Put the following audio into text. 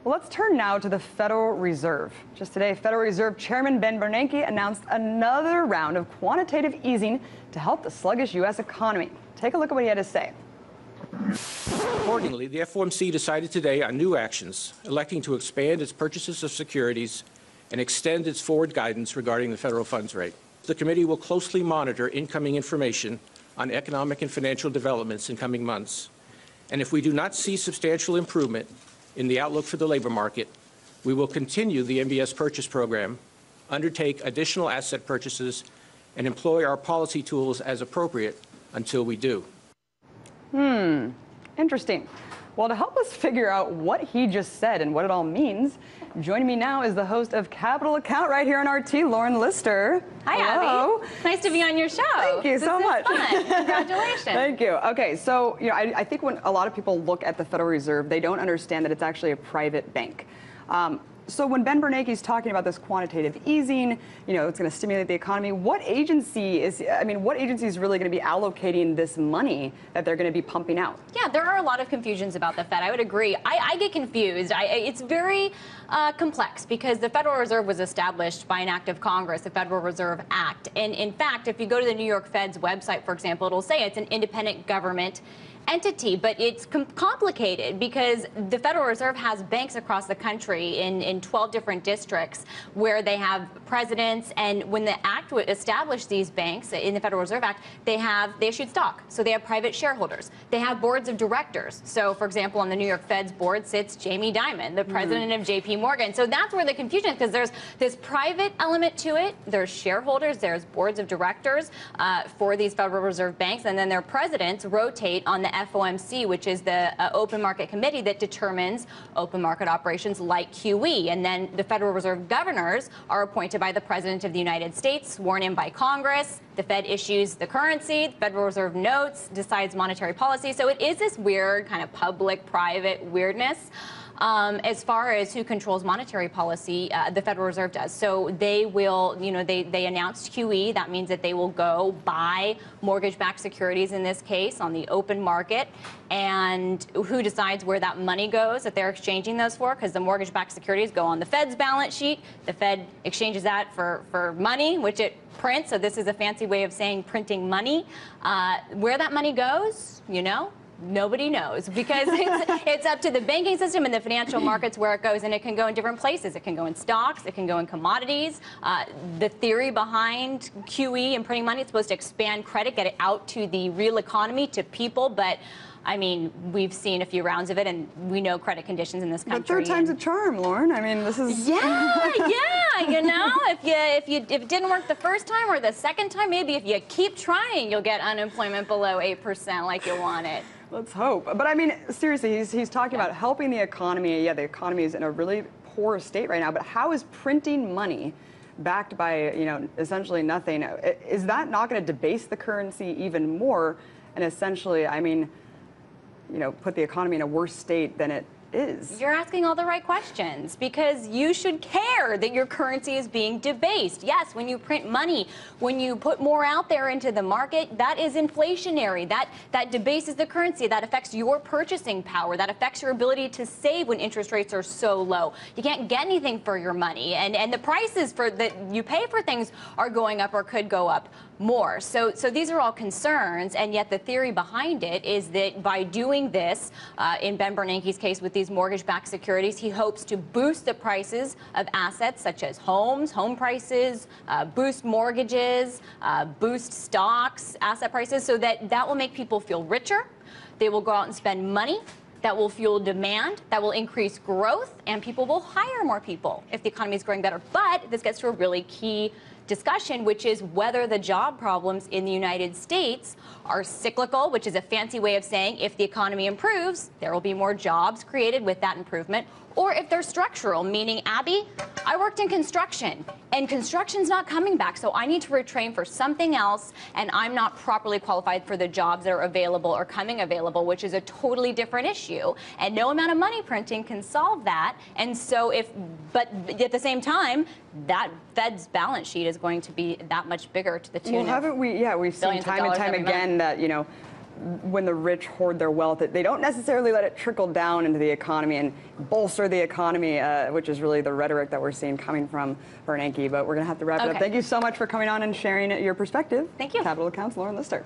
Well, let's turn now to the Federal Reserve. Just today, Federal Reserve Chairman Ben Bernanke announced another round of quantitative easing to help the sluggish U.S. economy. Take a look at what he had to say. Accordingly, the FOMC decided today on new actions, electing to expand its purchases of securities and extend its forward guidance regarding the federal funds rate. The committee will closely monitor incoming information on economic and financial developments in coming months. And if we do not see substantial improvement in the outlook for the labor market, we will continue the MBS purchase program, undertake additional asset purchases, and employ our policy tools as appropriate until we do. Interesting. Well, to help us figure out what he just said and what it all means, joining me now is the host of Capital Account right here on RT, Lauren Lister. Hi, Hello. Abby. Nice to be on your show. Thank you so much. Fun. Congratulations. Thank you. Okay, so I think when a lot of people look at the Federal Reserve, they don't understand that it's actually a private bank. So when Ben Bernanke is talking about this quantitative easing, it's going to stimulate the economy. What agency is really going to be allocating this money that they're going to be pumping out? Yeah, there are a lot of confusions about the Fed. I would agree. I get confused. It's very complex because the Federal Reserve was established by an act of Congress, the Federal Reserve Act. And in fact, if you go to the New York Fed's website, for example, it'll say it's an independent government entity, but it's complicated because the Federal Reserve has banks across the country in 12 different districts where they have presidents, and when the act established these banks in the Federal Reserve Act, they issued stock, so they have private shareholders. They have boards of directors. So, for example, on the New York Fed's board sits Jamie Dimon, the president of JP Morgan. So that's where the confusion is, because there's this private element to it. There's shareholders, there's boards of directors for these Federal Reserve banks, and then their presidents rotate on the FOMC, which is the open market committee that determines open market operations like QE. And then the Federal Reserve governors are appointed by the President of the United States, sworn in by Congress. The Fed issues the currency, the Federal Reserve notes, decides monetary policy. So it is this weird kind of public-private weirdness. As far as who controls monetary policy, the Federal Reserve does. So they will, they announced QE. That means that they will go buy mortgage-backed securities in this case on the open market. And who decides where that money goes that they're exchanging those for? Because the mortgage-backed securities go on the Fed's balance sheet. The Fed exchanges that for money, which it prints. So this is a fancy way of saying printing money. Where that money goes, nobody knows, because it's up to the banking system and the financial markets where it goes, and it can go in different places. It can go in stocks, it can go in commodities. The theory behind QE and printing money is supposed to expand credit, get it out to the real economy, to people, but I mean, we've seen a few rounds of it, and we know credit conditions in this country. But third time's a charm, Lauren. I mean, this is... Yeah, if it didn't work the first time or the second time, maybe if you keep trying, you'll get unemployment below 8% like you want it. Let's hope. But I mean, seriously, he's talking about helping the economy. Yeah, the economy is in a really poor state right now, but how is printing money backed by, essentially nothing, is that not going to debase the currency even more and essentially, put the economy in a worse state than it is? You're asking all the right questions, because you should care that your currency is being debased. Yes, when you print money, when you put more out there into the market, that is inflationary. That debases the currency. That affects your purchasing power. That affects your ability to save when interest rates are so low. You can't get anything for your money, and the prices that you pay for things are going up or could go up more. So these are all concerns, and yet the theory behind it is that by doing this, in Ben Bernanke's case with these mortgage-backed securities, he hopes to boost the prices of assets such as homes, home prices, boost mortgages, boost stocks, asset prices, so that will make people feel richer. They will go out and spend money. That will fuel demand, that will increase growth, and people will hire more people if the economy is growing better. But this gets to a really key discussion, which is whether the job problems in the United States are cyclical, which is a fancy way of saying if the economy improves, there will be more jobs created with that improvement, or if they're structural, meaning, Abby, I worked in construction, and construction's not coming back, so I need to retrain for something else, and I'm not properly qualified for the jobs that are available or coming available, which is a totally different issue. And no amount of money printing can solve that. And so but at the same time, that Fed's balance sheet is going to be that much bigger to the tune of haven't we? Yeah, we've seen time and time again that, when the rich hoard their wealth, they don't necessarily let it trickle down into the economy and bolster the economy, which is really the rhetoric that we're seeing coming from Bernanke. But we're going to have to wrap it up. Thank you so much for coming on and sharing your perspective. Thank you. Capitol Council Lauren Lister.